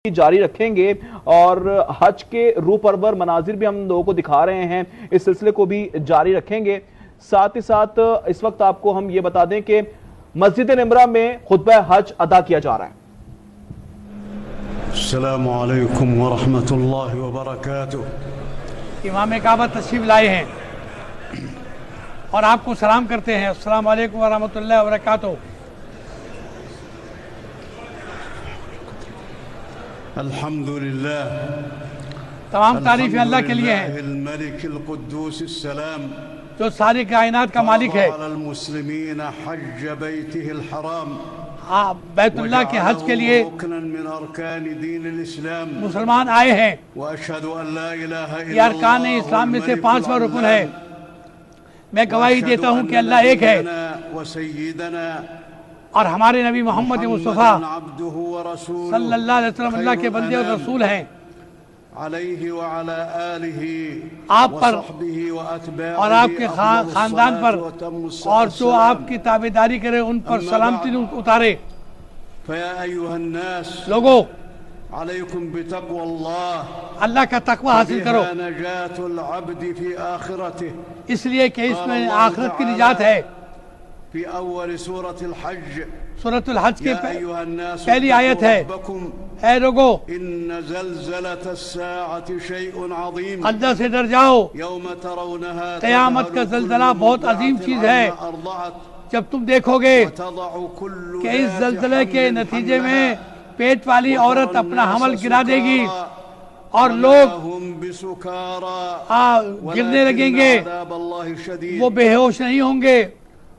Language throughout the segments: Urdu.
جاری رکھیں گے اور حج کے روح پرور مناظر بھی ہم لوگوں کو دکھا رہے ہیں، اس سلسلے کو بھی جاری رکھیں گے۔ ساتھ ہی ساتھ اس وقت آپ کو ہم یہ بتا دیں کہ مسجد نمرہ میں خطبہ حج ادا کیا جا رہا ہے۔ السلام علیکم ورحمۃ اللہ وبرکاتہ۔ امام کعبہ تشریف لائے ہیں اور آپ کو سلام کرتے ہیں۔ السلام علیکم ورحمۃ اللہ وبرکاتہ۔ الحمدللہ، تمام تعریفیں اللہ کے لیے ہیں الملک القدوس السلام جو ساری کائنات کا مالک ہے۔ فرض علی المسلمین حج بیتہ الحرام، بیت اللہ کے حج کے لیے رکنا من ارکان دین الاسلام، مسلمان آئے ہیں۔ واشہد ان لا الہ الا یہ ارکان اسلام میں سے 5واں رکن ہے۔ میں گواہی دیتا ہوں کہ اللہ ایک ہے وسیدنا اور ہمارے نبی محمد مصطفیٰ عبدہ ورسولہ صلی اللہ علیہ وسلم اللہ کے بندے اور رسول ہیں۔ علیہ وعلی آلہ آپ پر وصحبہ واتباعہ اور آپ کے خاندان پر اور جو آپ کی تابعداری کرے ان پر سلامتی اتارے۔ فیا ایھا الناس، لوگوں علیکم بتقوی اللہ، اللہ کا تقوی حاصل کرو، فیہا نجات العبد فی آخرتہ، اس لیے کہ اس میں آخرت کی نجات ہے۔ فی اول سورۃ الحج، سورۃ الحج کی یا ایھا الناس پہلی آیت ہے، ربکم اے لوگو ان زلزلۃ الساعۃ شیء عظیم، اللہ سے ڈر جاؤ، یوم ترونہا قیامت کا زلزلہ بہت عظیم چیز ہے۔ ارضعت جب تم دیکھو گے وتضع کل کہ اس ذات زلزلے کے حمل نتیجے حملہا، میں پیٹ والی عورت اپنا حمل گرا دے گی اور وما لوگ هم بسکارى گرنے لگیں گے، ولكن عذاب اللہ شدید، وہ بے ہوش نہیں ہوں گے،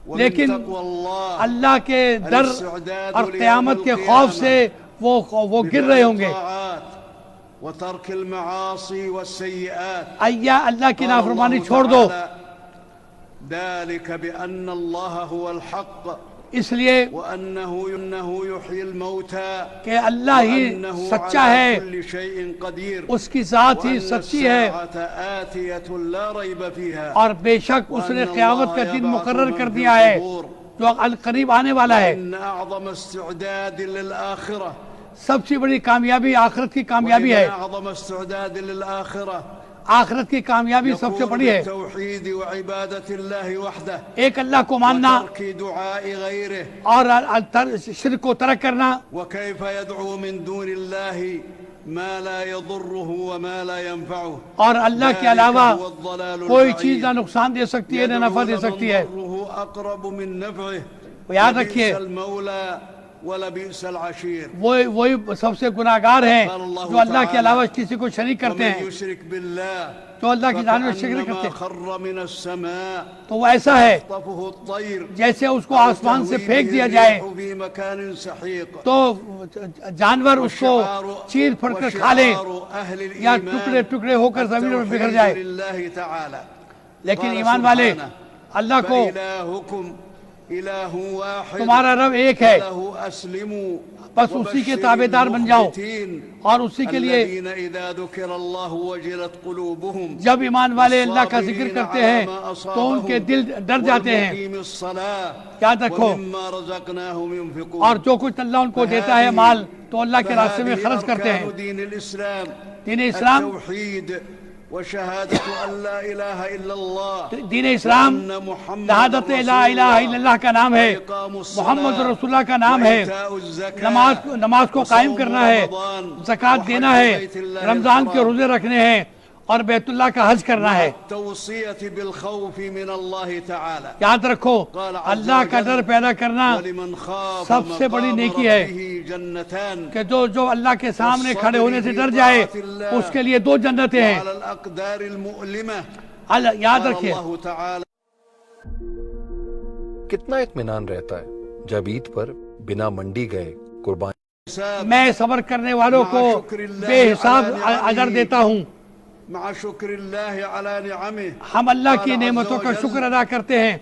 ومن لیکن تقوی اللہ اللہ کے ڈر الاستعداد اور لیوم قیامت کے القیامہ خوف سے وہ گر رہے ہوں گے۔ بالطاعات وترک المعاصی والسیئات، اللہ کی نافرمانی چھوڑ دو، ذلك بأن الله هو الحق اس لیے وأنه يحيي الموتى کہ اللہ ہی وأنه سچا على ہے، كل شيء قدير، اس کی ذات ہی وأن سچی ہے الساعة آتية لا ريب فيها، اور بے شک اس نے قیامت کا دن مقرر کر دیا ہے جو القریب آنے والا ہے۔ إن أعظم استعداد للآخرة، سب سے بڑی کامیابی آخرت کی کامیابی ہے۔ وإن أعظم استعداد للآخرة آخرت کی کامیابی سب سے بڑی ہے بالتوحید وعبادت اللہ وحدہ، ایک اللہ کو ماننا وترک دعاء غیرہ، اور شرک کو ترک کرنا، وكيف يدعو من دون الله ما لا يضره وما لا ينفعه، اور اللہ کے علاوہ ذلك هو الضلال کوئی البعيد، چیز نہ نقصان دے سکتی ہے نہ نفع دے يدعو سکتی ہے۔ لمن ضره اقرب من نفعه، یاد رکھیے لبئس المولى ولبئس العشير، وہی سب سے گناہگار ہیں جو اللہ کے علاوہ کسی کو شریک کرتے ومن ہیں، يشرك بالله جو اللہ کی جانب میں شرک فكأنما کرتے ہیں، خر من السماء تو وہ ایسا ہے تخطفه الطير جیسے اس کو آسمان سے پھینک دیا جائے في مكان سحيق، تو جانور اس کو چیر پھڑ کر کھا لیں یا ٹکڑے ٹکڑے ہو کر زمین پر بکھر جائے۔ لله تعالى، لیکن ایمان والے اللہ کو فإلهكم إله واحد تمہارا رب ایک ہے، له أسلموا بس اسی کے تابعدار بن جاؤ اور اسی کے لیے الذين إذا ذكر الله وجلت قلوبهم، جب ایمان والے اللہ کا ذکر کرتے ہیں تو ان کے دل ڈر جاتے ہیں۔ والمقيم الصلاة یاد رکھو ومما رزقناهم ينفقون، اور جو کچھ اللہ ان کو دیتا ہے مال تو اللہ کے راستے میں خرچ کرتے ہیں۔ دین الاسلام، دین اسلام، التوحید وشہادت ان لا الہ الا اللہ، دین اسلام شہادت لا الہ الا اللہ کا نام ہے، محمد رسول اللہ کا نام ہے، نماز کو قائم کرنا ہے، زکوٰۃ دینا ہے، رمضان کے روزے رکھنے ہیں اور بیت اللہ کا حج کرنا ہے۔ توصیت بالخوف من اللہ تعالی، یاد رکھو اللہ کا ڈر پیدا کرنا ولمن خاف سب سے بڑی نیکی ہے ربه جنتان، کہ جو اللہ کے سامنے کھڑے ہونے سے ڈر جائے اس کے لیے 2 جنتیں ہیں۔ على الاقدار المؤلمہ، یاد رکھیے اللہ تعالی کتنا اطمینان رہتا ہے جب عید پر بنا منڈی گئے قربانی میں صبر کرنے والوں کو بے حساب اجر دیتا ہوں۔ مع شکر اللہ علی نعمہ، ہم اللہ کی نعمتوں کا شکر ادا کرتے ہیں۔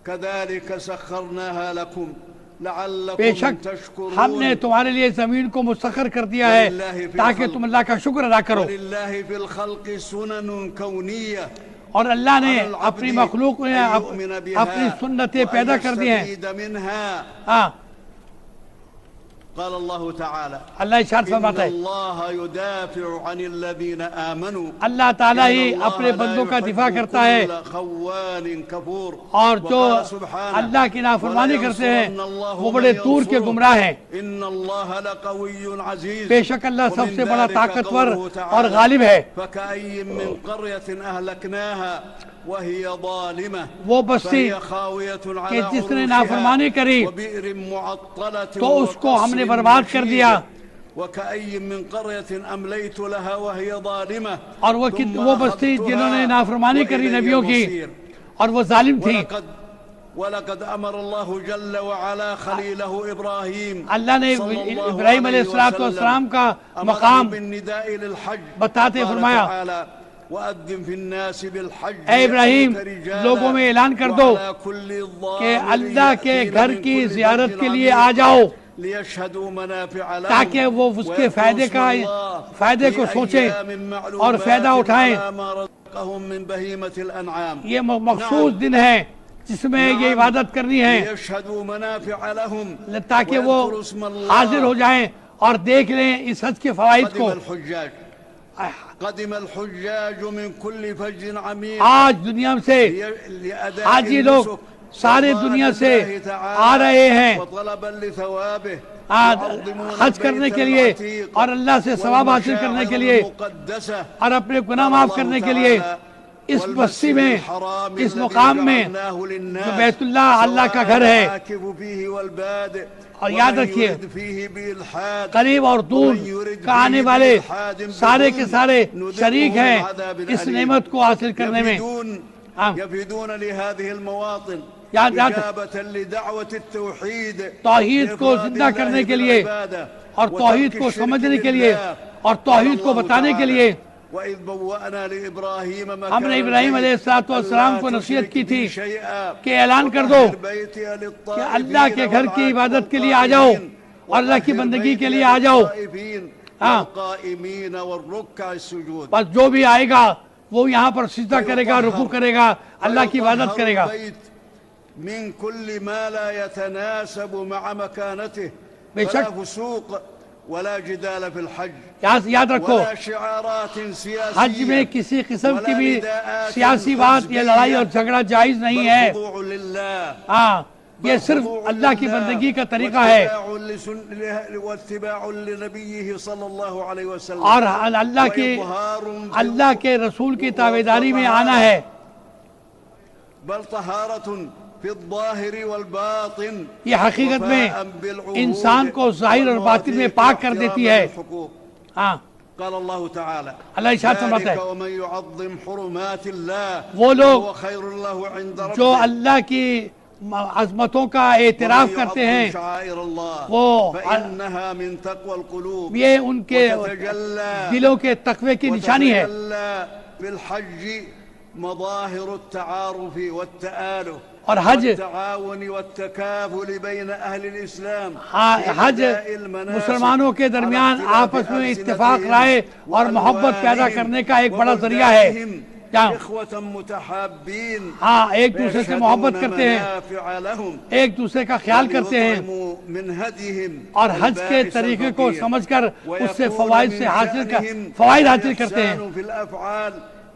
كذلك سخرناها لكم بے لعلكم شک تشكرون، ہم نے تمہارے لیے زمین کو مسخر کر دیا ہے تاکہ تم اللہ کا شکر ادا کرو، وللہ فی الخلق سنن کونیہ، اور اللہ نے اپنی مخلوق میں اپنی سنتیں پیدا کر دی ہیں۔ وَأَن يَسْتَفِيدَ مِنْهَا، ہاں قال الله تعالى اللہ ارشاد إن فرماتا ہے الله يدافع عن الذين آمنوا اللہ تعالیٰ ہی اپنے بندوں کا دفاع کرتا ہے خوان كفور اور جو وقال سبحانه اللہ کی نافرمانی کرتے ہیں وَلَيَنصُرَنَّ اللَّهُ وہ مَن بڑے دور کے ينصُرُهُ گمراہ ہیں إن الله لقوي عزيز بے شک اللہ سب ومن سے بڑا ذلك طاقتور قوله تعالى اور غالب ہے فكأي من قرية أهلكناها وهي ظالمة وہ بستی فهي خاوية کہ على جس نے نافرمانی کری عروشها وبئر معطلة تو اس کو ہم نے برباد کر دیا وكأي من قرية أمليت لها وهي ظالمة اور وہ بستی جنہوں نے نافرمانی کری نبیوں کی اور وہ ظالم تھی ولقد أمر الله جل وعلا خليله إبراهيم اللہ نے صلى الله ابراہیم علیہ عليه السلام کا أمره مقام بالنداء للحج بتاتے قال فرمایا تعالى وأذن في الناس بالحج اے ابراہیم يأتوك رجالا لوگوں میں اعلان کر دو وعلى كل ضامر کہ اللہ کے يأتين گھر من کی كل زیارت فج کے لیے عميق آ جاؤ ليشهدوا منافع لهم تاکہ وہ اس کے فائدے کا فائدے کو سوچیں اور فائدہ اٹھائیں یہ مخصوص دن ہے جس میں یہ عبادت کرنی ہے تاکہ وہ حاضر ہو جائیں اور دیکھ لیں اس حج کے فوائد کو قدم الحجاج من كل فج عميق آج دنیا سے حاجی لوگ سارے دنیا سے آ رہے ہیں حج کرنے کے لیے اور اللہ سے ثواب حاصل کرنے کے لیے اور اپنے گناہ معاف کرنے کے لیے اس بستی میں اس مقام میں جو بیت اللہ اللہ کا گھر ہے اور یاد رکھیے قریب اور دور کا آنے والے سارے کے سارے شریک ہیں اس نعمت کو حاصل کرنے میں یاد توحید کو زندہ کرنے کے لیے اور توحید کو سمجھنے کے لیے اور توحید کو بتانے کے لیے ہم نے ابراہیم علیہ السلام کو نصیحت کی تھی کہ اعلان کر دو کہ اللہ کے گھر کی عبادت کے لیے آ جاؤ اور اللہ کی بندگی کے لیے آ جاؤ بس جو بھی آئے گا وہ یہاں پر سجدہ کرے گا رکوع کرے گا اللہ کی عبادت کرے گا من كل ما لا يتناسب مع مكانته بے شک ولا فسوق ولا جدال في الحج یاد رکھو ولا شعارات سياسية حج میں کسی قسم کی بھی سیاسی بات یا لڑائی اور جھگڑا جائز نہیں ہے ہاں یہ صرف اللہ کی بندگی کا طریقہ ہے اور اللہ کے رسول کی تابعداری میں آنا ہے بل طہارة فی الظاہر والباطن یہ حقیقت میں انسان کو ظاہر اور باطن میں پاک کر دیتی ہے ہاں قال اللہ تعالی اللہ ارشاد فرماتا ہے ومن يعظم حرمات اللہ وہ لوگ هو خیر له عند ربه جو اللہ کی عظمتوں کا اعتراف کرتے ہیں وہ فإنها من تقوى القلوب یہ ان کے دلوں کے تقوی کی نشانی ہے بالحج مظاہر التعارف والتآلف اور حج والتعاون والتكافل بين اہل الاسلام حج مسلمانوں کے درمیان آپس میں اتفاق رائے اور محبت پیدا کرنے کا ایک بڑا ذریعہ ہے ہاں ایک دوسرے سے محبت کرتے ہیں ایک دوسرے کا خیال کرتے ہیں اور حج کے طریقے کو سمجھ کر اس سے فوائد حاصل کرتے ہیں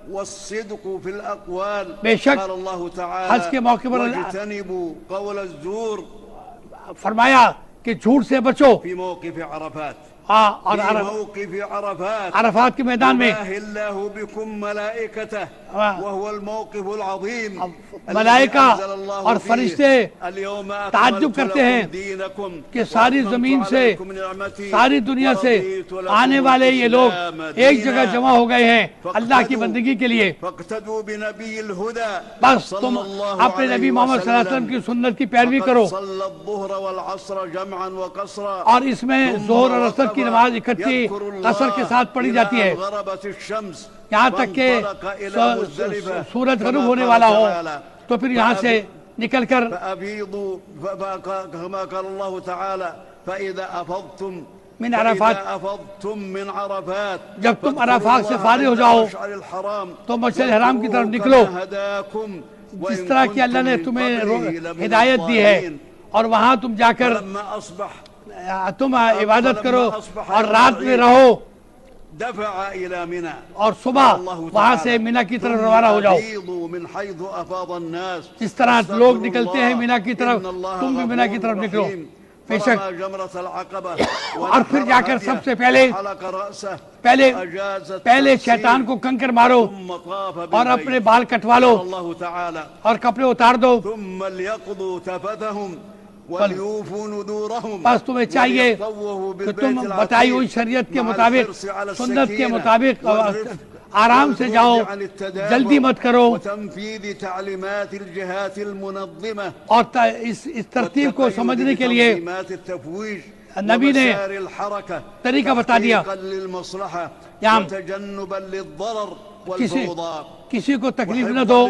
والصدق في الأقوال بے شک قال الله تعالى حج کے موقع پر واجتنبوا قول الزور فرمایا کہ جھوٹ سے بچو في موقف عرفات اور موقف عرفات عرفات کے میدان میں الله بكم ملائكته وهو الموقف العظيم ملائکہ اور فرشتے تعجب کرتے ہیں کہ ساری زمین سے ساری دنیا سے آنے والے یہ لوگ ایک جگہ جمع ہو گئے ہیں اللہ کی بندگی کے لیے بس تم اپنے نبی محمد صلی اللہ علیہ وسلم کی سنت کی پیروی کرو اور اس میں ظہر اور عصر کی نماز اکٹھی قصر کے ساتھ پڑھی جاتی ہے یہاں تک کہ سورج غروب ہونے والا ہو تو پھر یہاں سے نکل کر من عرفات جب تم عرفات سے فارغ ہو جاؤ تو مشعر حرام کی طرف نکلو جس طرح کہ اللہ نے تمہیں ہدایت دی ہے اور وہاں تم جا کر تم عبادت کرو اور رات میں رہو دفع إلى منى اور صبح وہاں سے مینا کی طرف روانہ ہو جاؤ. أفيضوا من حيث أفاض الناس جس طرح لوگ نکلتے ہیں مینا کی طرف تم بھی مینا کی طرف نکلو. بے شک اور پھر جا کر سب سے پہلے شیطان کو کنکر مارو اور اپنے بال کٹوا لو اور کپڑے اتار دو. بس تمہیں چاہیے کہ تم بتائی ہوئی شریعت کے مطابق سنت کے مطابق آرام سے جاؤ, جلدی مت کرو اور اس ترتیب کو سمجھنے کے لیے نبی نے طریقہ بتا دیا. یہاں کسی کو تکلیف نہ دو,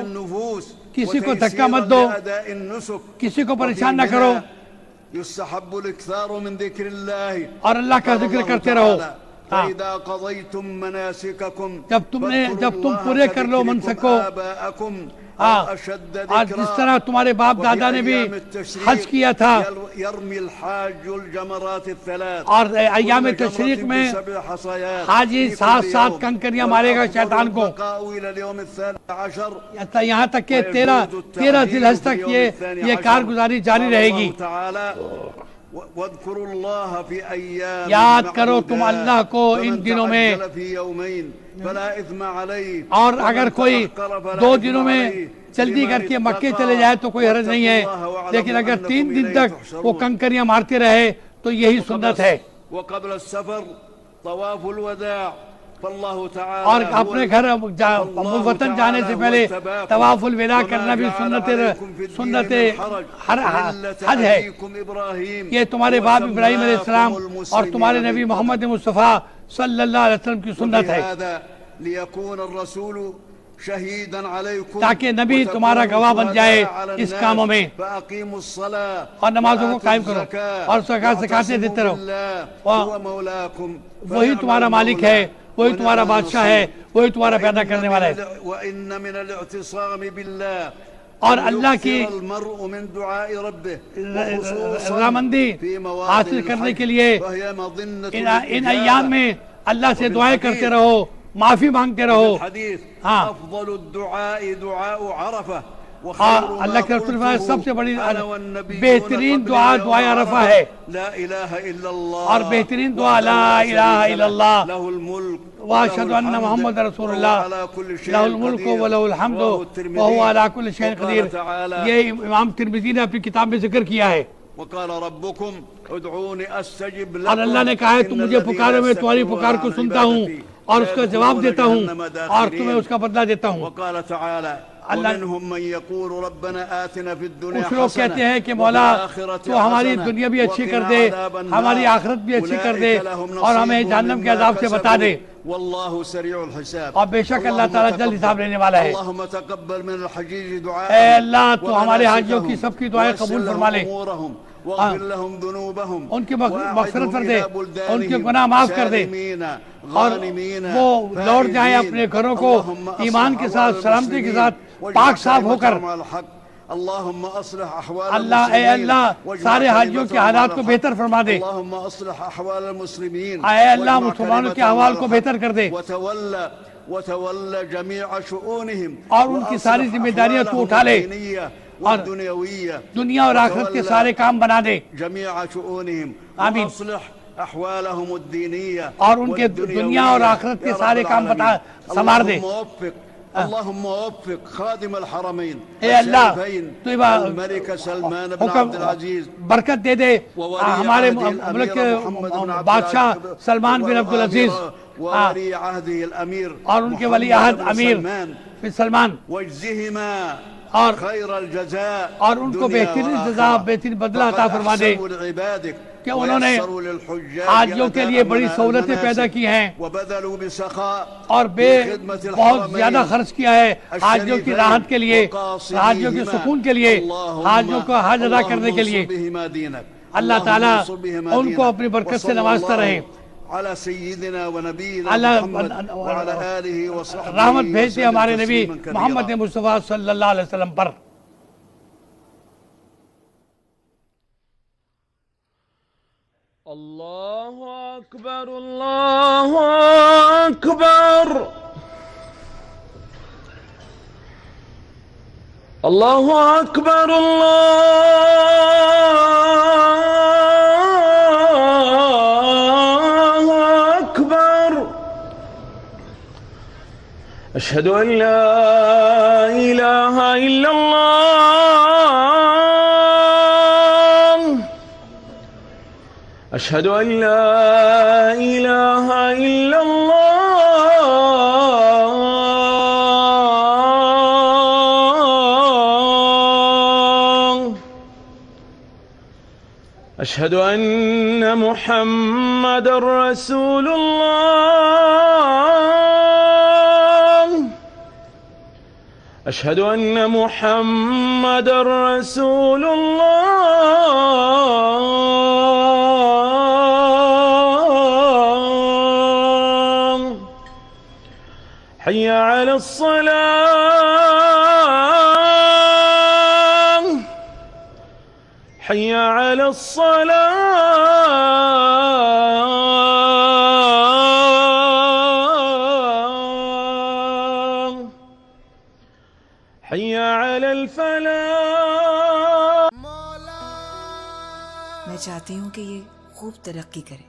کسی کو دھکا مت دو, کسی کو پریشان نہ کرو اور اللہ کا ذکر کرتے رہو. جب تم پورے کر لو منسک کو, آج جس طرح تمہارے باپ دادا نے بھی حج کیا تھا اور ایام تشریق میں حاجی 7 کنکریاں مارے گا شیطان کو, یہاں تک کہ 13 ذی الحج تک یہ کارگزاری جاری رہے گی. یاد کرو تم اللہ کو ان دنوں میں, اور اگر کوئی 2 دنوں میں جلدی کر کے مکے چلے جائے تو کوئی حرج نہیں ہے, لیکن اگر 3 دن تک وہ کنکریاں مارتے رہے تو یہی سنت ہے. اور اپنے گھر وطن جانے سے پہلے طواف الوداع کرنا بھی سنت حج ہے. یہ تمہارے باپ ابراہیم علیہ السلام اور تمہارے نبی محمد مصطفیٰ صلی اللہ علیہ وسلم کی سنت ہے, تاکہ نبی تمہارا گواہ بن جائے اس کاموں میں. اور نمازوں کو قائم کرو اور زکاتیں دیتے رہو. وہی تمہارا مالک ہے, وہی تمہارا بادشاہ ہے, وہی تمہارا پیدا کرنے والا ہے. اور اللہ کی رضامندی حاصل کرنے کے لیے ان ایام میں اللہ سے دعائیں کرتے رہو, معافی مانگتے رہو. ہاں, اللہ کے رسول سب سے بڑی بہترین دعا دعائے عرفہ ہے, اور بہترین دعا لا الہ الا اللہ واشہد ان محمد رسول اللہ لہ الملک و لہ الحمد وہو علی کل شیء قدیر. یہ امام ترمذی نے اپنی کتاب میں ذکر کیا ہے. اور اللہ نے کہا ہے تم مجھے پکارو, میں تمہاری پکار کو سنتا ہوں اور اس کا جواب دیتا ہوں اور تمہیں اس کا بدلہ دیتا ہوں. کچھ لوگ کہتے ہیں کہ مولا تو ہماری دنیا بھی اچھی کر دے, ہماری آخرت بھی اچھی کر دے اور ہمیں جہنم کے عذاب سے بتا دے. اور بے شک اللہ تعالیٰ جلد حساب لینے والا ہے. اے اللہ تو ہمارے حاجیوں کی سب کی دعائیں قبول فرما لے, ان کی مغفرت کر دے, ان کے گناہ معاف کر دے اور وہ لوٹ جائیں اپنے گھروں کو ایمان کے ساتھ, سلامتی کے ساتھ, پاک صاف ہو کر. اللہ اے اللہ سارے حاجیوں کے حالات کو بہتر فرما دے, اے اللہ مسلمانوں کے احوال کو بہتر کر دے اور ان کی ساری ذمہ داریاں تو اٹھا لے اور دنیا اور آخرت کے سارے کام بنا دے. آمین. اور ان کے دنیا اور آخرت کے سارے کام سنوار دے. اللهم وفق خادم الحرمين اے اللہ تو الملك سلمان بن عبد العزيز برکت دے دے ہمارے ملک کے بادشاہ سلمان بن عبد العزیز وولي عهده الامير اور ان کے ولی عہد امیر بن سلمان, واجزهما خير الجزاء اور ان کو بہترین جزا بہترین بدلہ عطا فرما دے کہ انہوں نے حاجیوں کے لیے بڑی سہولتیں پیدا کی ہیں اور بہت زیادہ خرچ کیا ہے حاجیوں کی راحت کے لیے, حاجیوں کے سکون کے لیے, حاجیوں کو حج ادا کرنے کے لیے. اللہ تعالیٰ ان کو اپنی برکت سے نوازتا رہے. اللہ رحمت بھیجتے ہمارے نبی محمد مصطفیٰ صلی اللہ علیہ وسلم پر. الله أكبر الله أكبر الله أكبر الله أكبر أشهد أن لا إله إلا الله أشهد أن لا إله إلا الله أشهد أن محمد رسول الله أشهد أن محمد رسول الله حي على الصلاة حي على الصلاة حي على الفلاح میں چاہتی ہوں کہ یہ خوب ترقی کرے.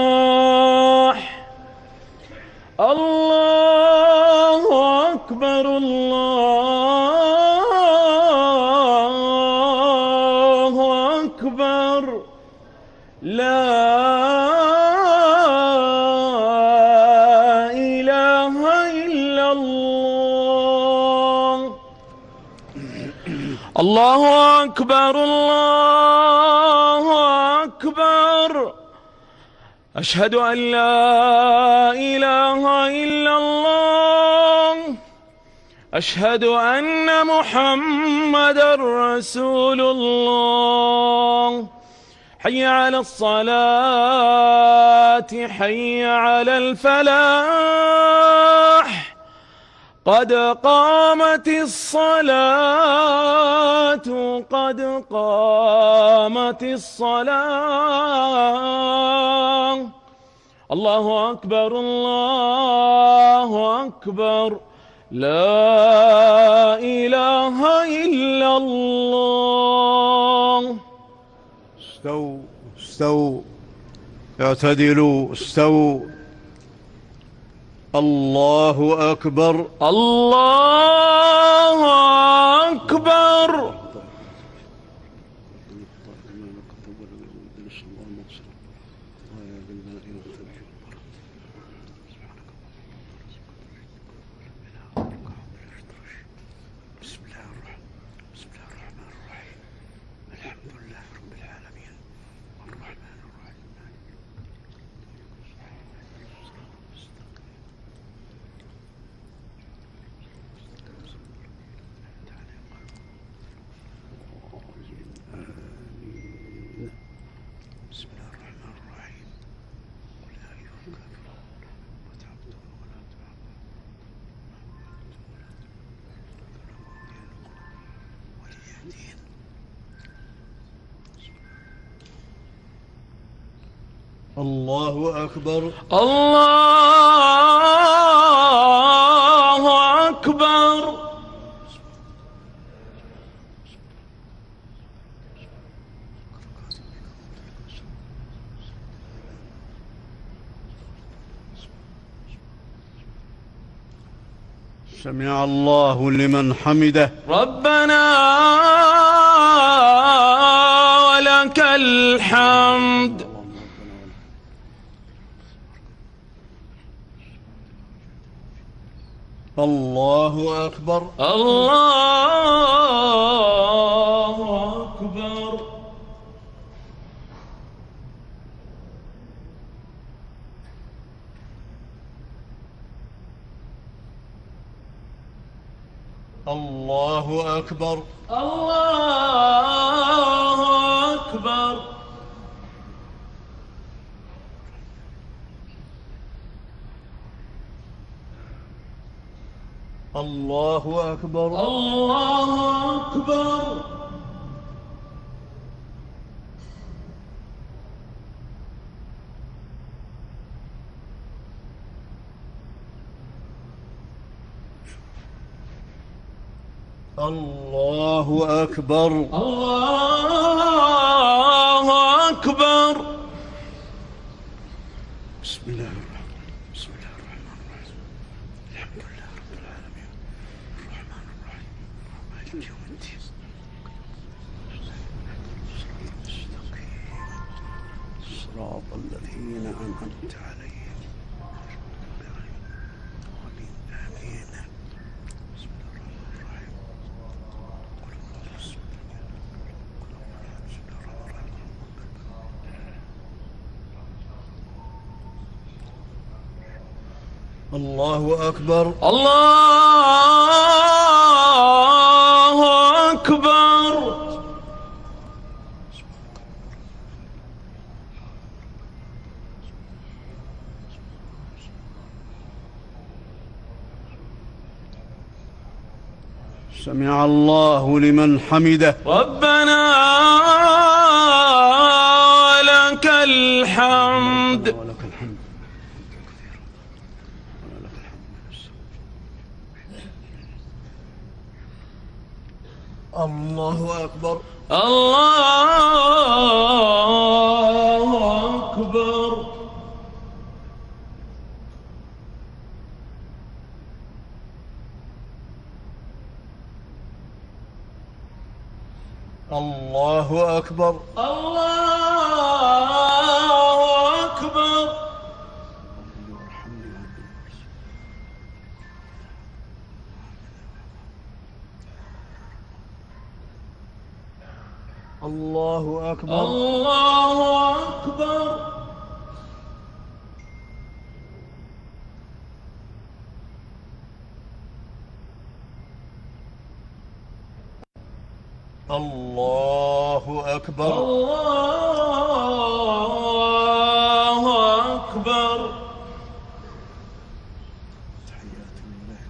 الفلاح الله أكبر الله أكبر لا إله إلا الله الله أكبر الله أكبر أشهد أن لا إله إلا الله أشهد أن محمد رسول الله حي على الصلاة حي على الفلاح قد قامت الصلاة قد قامت الصلاة الله أكبر الله أكبر لا إله إلا الله استووا استووا اعتدلوا استووا الله أكبر الله أكبر بسم الله الرحمن الرحيم الحمد لله رب العالمين الرحمن الرحيم بسم الله الرحمن الرحيم قل يا أيها الكافرون لا تعبدون ولا تعبدون ولي دين الله أكبر الله أكبر سمع الله لمن حمده ربنا ولك الحمد الله أكبر الله أكبر الله أكبر الله أكبر الله أكبر. الله أكبر. الله أكبر. الله أكبر. بسم الله الرحمن الرحيم. بسم الله الرحمن الرحيم. الحمد لله رب العالمين الرحمن الرحيم مالك يوم الدين. صراط الذين أنعمت عليهم. آمين آمين. بسم الله الرحمن الرحيم. قل هو الله بسم الله. قل هو الله بسم الله الرحمن الرحيم. الله أكبر. الله أكبر. سمع الله لمن حمده. ربنا ولك الحمد. ولك الحمد كثيرا ولك الحمد من السماء. الله أكبر. الله أكبر. الله أكبر. الله أكبر. الله أكبر. الله أكبر. الله أكبر. الله أكبر. تحيات لله.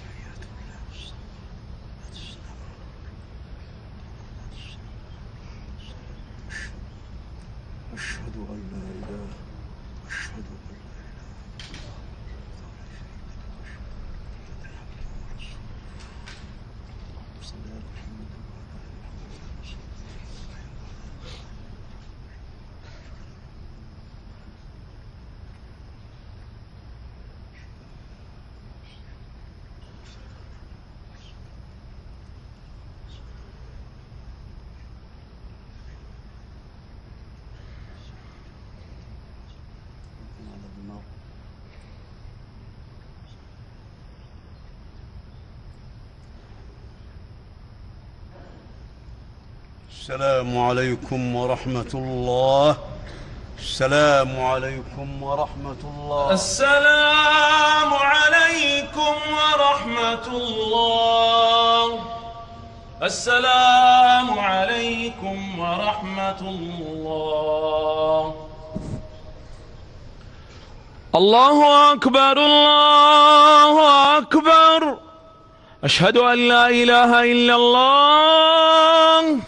تحيات لله. أشهد أن لا إله. أشهد أن لا إله. صل على محمد. السلام عليكم ورحمة الله. السلام عليكم ورحمة الله. السلام عليكم ورحمة الله. السلام عليكم ورحمة الله. الله أكبر. الله أكبر. أشهد أن لا إله إلا الله.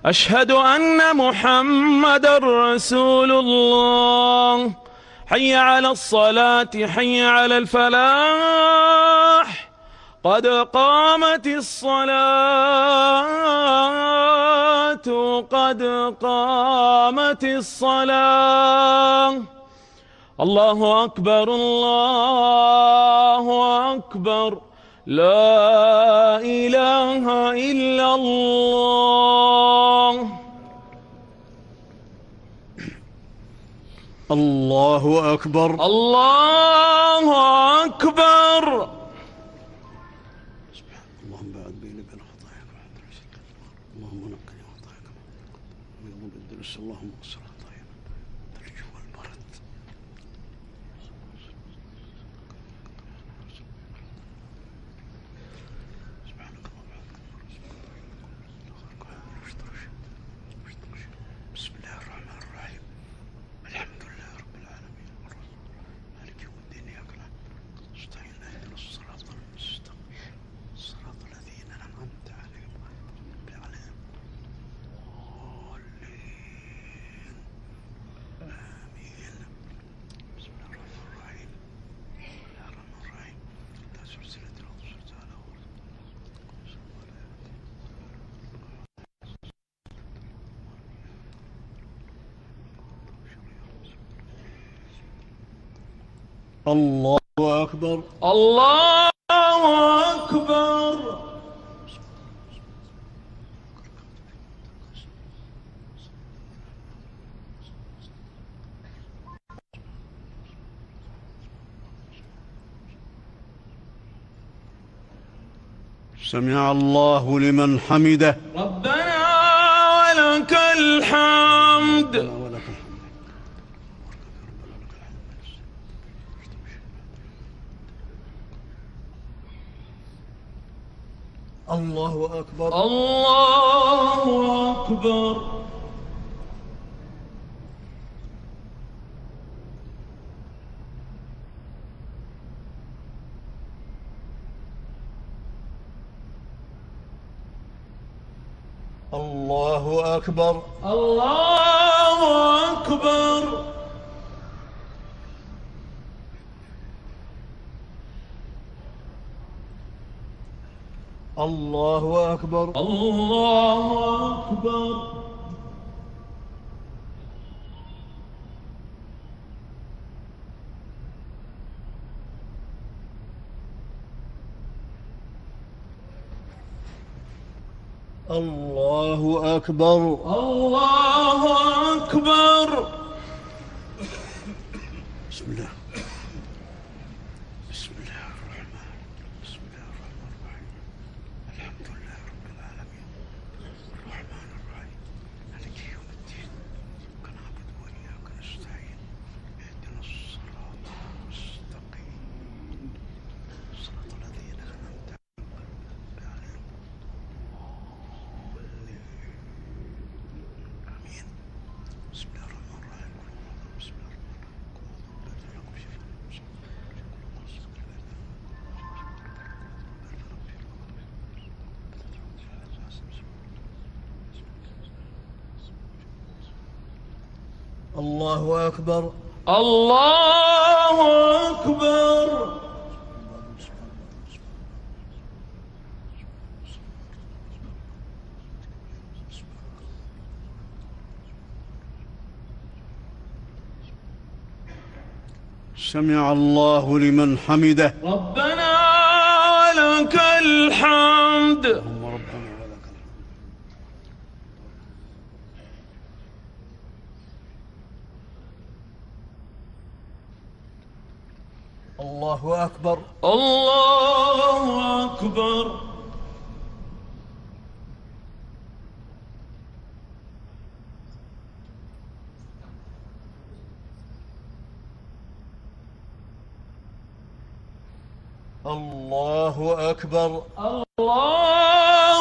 أشهد أن محمدًا رسول الله. حي على الصلاة. حي على الفلاح. قد قامت الصلاة. قد قامت الصلاة. الله أكبر. الله أكبر. لا إله إلا الله. الله أكبر. الله أكبر. اللهم باعد بيني وبين خطاياك وعند رزقك. اللهم نقني خطاياك من ذنوب الدنس. اللهم اغفر خطايانا الثلج والبرد. سبحانك اللهم وبحمدك. بسم الله الرحمن الرحيم. الحمد لله رب العالمين. مالك يوم الدين. إياك نعبد ونستعين. اهدنا الصراط المستقيم. الله أكبر. الله أكبر. سمع الله لمن حمده. ربنا ولك الحمد. ولك الحمد. الله أكبر. الله أكبر. الله أكبر. الله أكبر. الله أكبر. الله أكبر. الله أكبر. الله أكبر. بسم الله. بسم الله الرحمن. بسم الله الرحمن الرحيم. الحمد لله رب العالمين الرحمن الرحيم مالك يوم الدين إياك نعبد وإياك نستعين اهدنا الصراط المستقيم صراط الذين أنعمت عليهم. آمين. بسم الله الرحمن الرحيم. بسم الله الرحمن الرحيم. الله أكبر. الله أكبر. سمع الله لمن حمده. ربنا ولك الحمد. اللهم ربنا ولك الحمد. الله أكبر. الله أكبر. الله أكبر. الله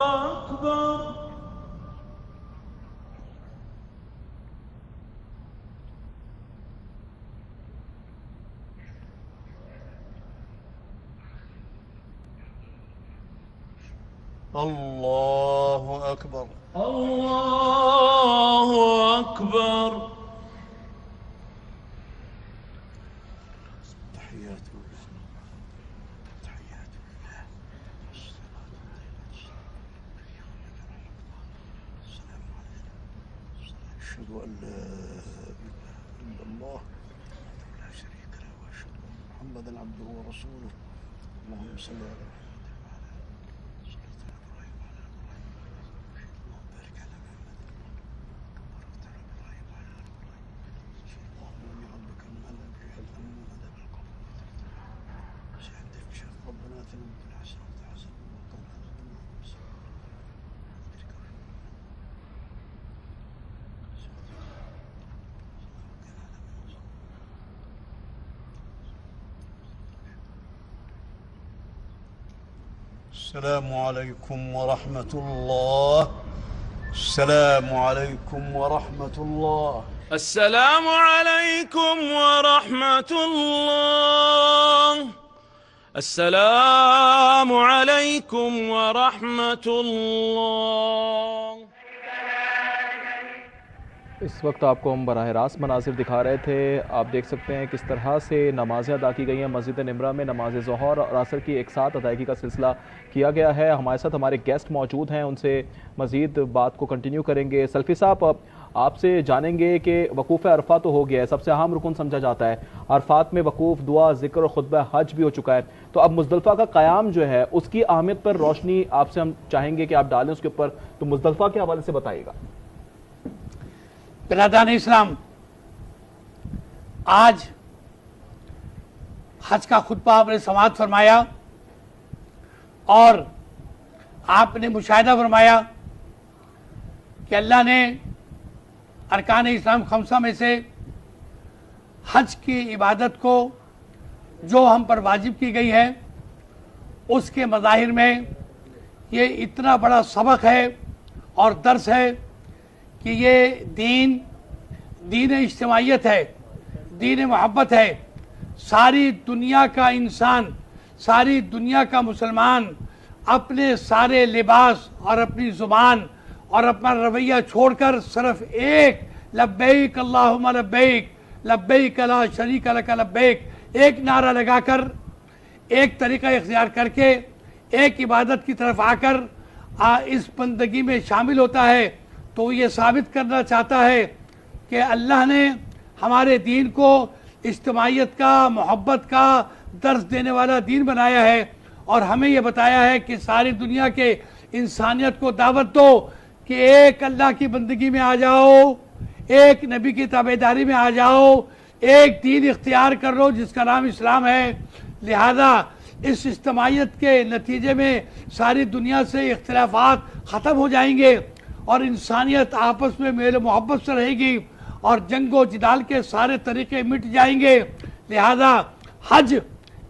أكبر. الله أكبر. الله أكبر. تحيات لله. تحيات لله. السلام عليكم. أشهد أن لا إله إلا الله وحده لا شريك له وأشهد أن محمدا عبده ورسوله. اللهم صل على محمد السلام عليكم ورحمة الله. السلام عليكم ورحمة الله. السلام عليكم ورحمة الله. السلام عليكم ورحمة الله. اس وقت آپ کو ہم براہ راست مناظر دکھا رہے تھے. آپ دیکھ سکتے ہیں کس طرح سے نمازیں ادا کی گئی ہیں. مسجد نمرہ میں نماز ظہر اور عصر کی ایک ساتھ ادائیگی کا سلسلہ کیا گیا ہے. ہمارے ساتھ ہمارے گیسٹ موجود ہیں, ان سے مزید بات کو کنٹینیو کریں گے. سلفی صاحب, آپ سے جانیں گے کہ وقوف عرفہ تو ہو گیا ہے, سب سے اہم رکن سمجھا جاتا ہے. عرفات میں وقوف, دعا, ذکر اور خطبہ حج بھی ہو چکا ہے. تو اب مزدلفہ کا قیام جو ہے اس کی اہمیت پر روشنی آپ سے ہم چاہیں گے کہ آپ ڈالیں اس کے اوپر. تو مزدلفہ کے حوالے سے بتائیے گا. برادران اسلام, آج حج کا خطبہ آپ نے سماعت فرمایا اور آپ نے مشاہدہ فرمایا کہ اللہ نے ارکان اسلام خمسہ میں سے حج کی عبادت کو جو ہم پر واجب کی گئی ہے اس کے مظاہر میں یہ اتنا بڑا سبق ہے اور درس ہے کہ یہ دین اجتماعیت ہے, دین محبت ہے. ساری دنیا کا انسان, ساری دنیا کا مسلمان اپنے سارے لباس اور اپنی زبان اور اپنا رویہ چھوڑ کر صرف ایک لبیک اللہم لبیک لبیک لا شریک لک لبیک ایک نعرہ لگا کر, ایک طریقہ اختیار کر کے, ایک عبادت کی طرف آ کر اس بندگی میں شامل ہوتا ہے. تو وہ یہ ثابت کرنا چاہتا ہے کہ اللہ نے ہمارے دین کو اجتماعیت کا, محبت کا درس دینے والا دین بنایا ہے اور ہمیں یہ بتایا ہے کہ ساری دنیا کے انسانیت کو دعوت دو کہ ایک اللہ کی بندگی میں آ جاؤ, ایک نبی کی تابعداری میں آ جاؤ, ایک دین اختیار کر لو جس کا نام اسلام ہے. لہذا اس اجتماعیت کے نتیجے میں ساری دنیا سے اختلافات ختم ہو جائیں گے اور انسانیت آپس میں میل و محبت سے رہے گی اور جنگ و جدال کے سارے طریقے مٹ جائیں گے. لہذا حج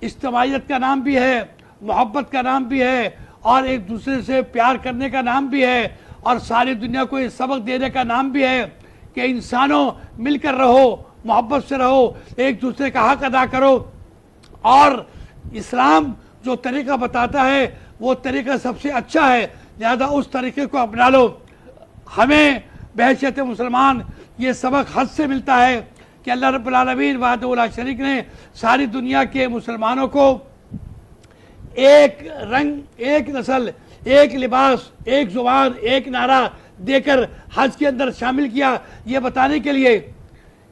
اجتماعیت کا نام بھی ہے, محبت کا نام بھی ہے اور ایک دوسرے سے پیار کرنے کا نام بھی ہے اور ساری دنیا کو یہ سبق دینے کا نام بھی ہے کہ انسانوں مل کر رہو, محبت سے رہو, ایک دوسرے کا حق ادا کرو. اور اسلام جو طریقہ بتاتا ہے وہ طریقہ سب سے اچھا ہے, لہذا اس طریقے کو اپنا لو. ہمیں بحیثیت مسلمان یہ سبق حج سے ملتا ہے کہ اللہ رب العالمین وحدہ لا شریک نے ساری دنیا کے مسلمانوں کو ایک رنگ, ایک نسل, ایک لباس, ایک زبان, ایک نعرہ دے کر حج کے اندر شامل کیا, یہ بتانے کے لیے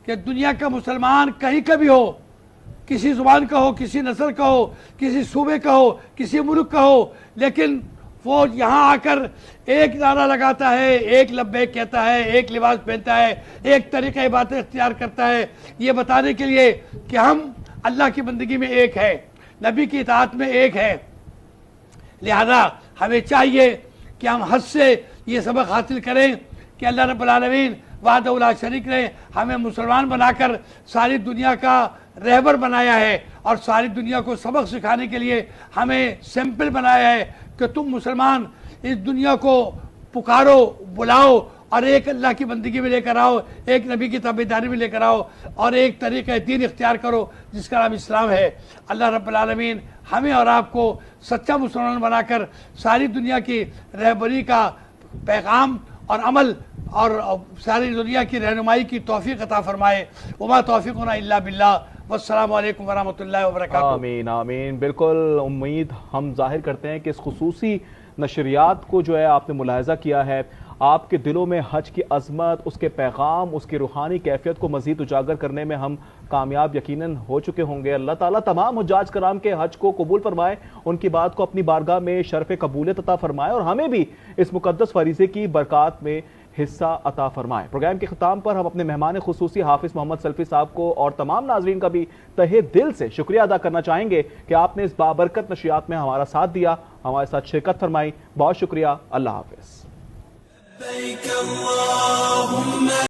کہ دنیا کا مسلمان کہیں کا بھی ہو, کسی زبان کا ہو, کسی نسل کا ہو, کسی صوبے کا ہو, کسی ملک کا ہو, لیکن وہ یہاں آ کر ایک نعرہ لگاتا ہے, ایک لبیک کہتا ہے, ایک لباس پہنتا ہے, ایک طریقہ عبادت اختیار کرتا ہے, یہ بتانے کے لیے کہ ہم اللہ کی بندگی میں ایک ہے, نبی کی اطاعت میں ایک ہے. لہذا ہمیں چاہیے کہ ہم حج سے یہ سبق حاصل کریں کہ اللہ رب العالمین وحدہ لا شریک نے ہمیں مسلمان بنا کر ساری دنیا کا رہبر بنایا ہے اور ساری دنیا کو سبق سکھانے کے لیے ہمیں سیمپل بنایا ہے کہ تم مسلمان اس دنیا کو پکارو, بلاؤ اور ایک اللہ کی بندگی میں لے کر آؤ, ایک نبی کی تابعداری میں لے کر آؤ اور ایک طریقہ دین اختیار کرو جس کا نام اسلام ہے. اللہ رب العالمین ہمیں اور آپ کو سچا مسلمان بنا کر ساری دنیا کی رہبری کا پیغام اور عمل اور ساری دنیا کی رہنمائی کی توفیق عطا فرمائے. وما توفیقنا الا باللہ. والسلام علیکم ورحمۃ اللہ وبرکاتہ. آمین آمین. بالکل امید ہم ظاہر کرتے ہیں کہ اس خصوصی نشریات کو جو ہے آپ نے ملاحظہ کیا ہے, آپ کے دلوں میں حج کی عظمت, اس کے پیغام, اس کی روحانی کیفیت کو مزید اجاگر کرنے میں ہم کامیاب یقیناً ہو چکے ہوں گے. اللہ تعالیٰ تمام حجاج کرام کے حج کو قبول فرمائے, ان کی بات کو اپنی بارگاہ میں شرف قبولیت عطا فرمائے اور ہمیں بھی اس مقدس فریضے کی برکات میں حصہ عطا فرمائے. پروگرام کے اختتام پر ہم اپنے مہمان خصوصی حافظ محمد سلفی صاحب کو اور تمام ناظرین کا بھی تہہ دل سے شکریہ ادا کرنا چاہیں گے کہ آپ نے اس بابرکت نشریات میں ہمارا ساتھ دیا, ہمارے ساتھ شرکت فرمائی. بہت شکریہ. اللہ حافظ.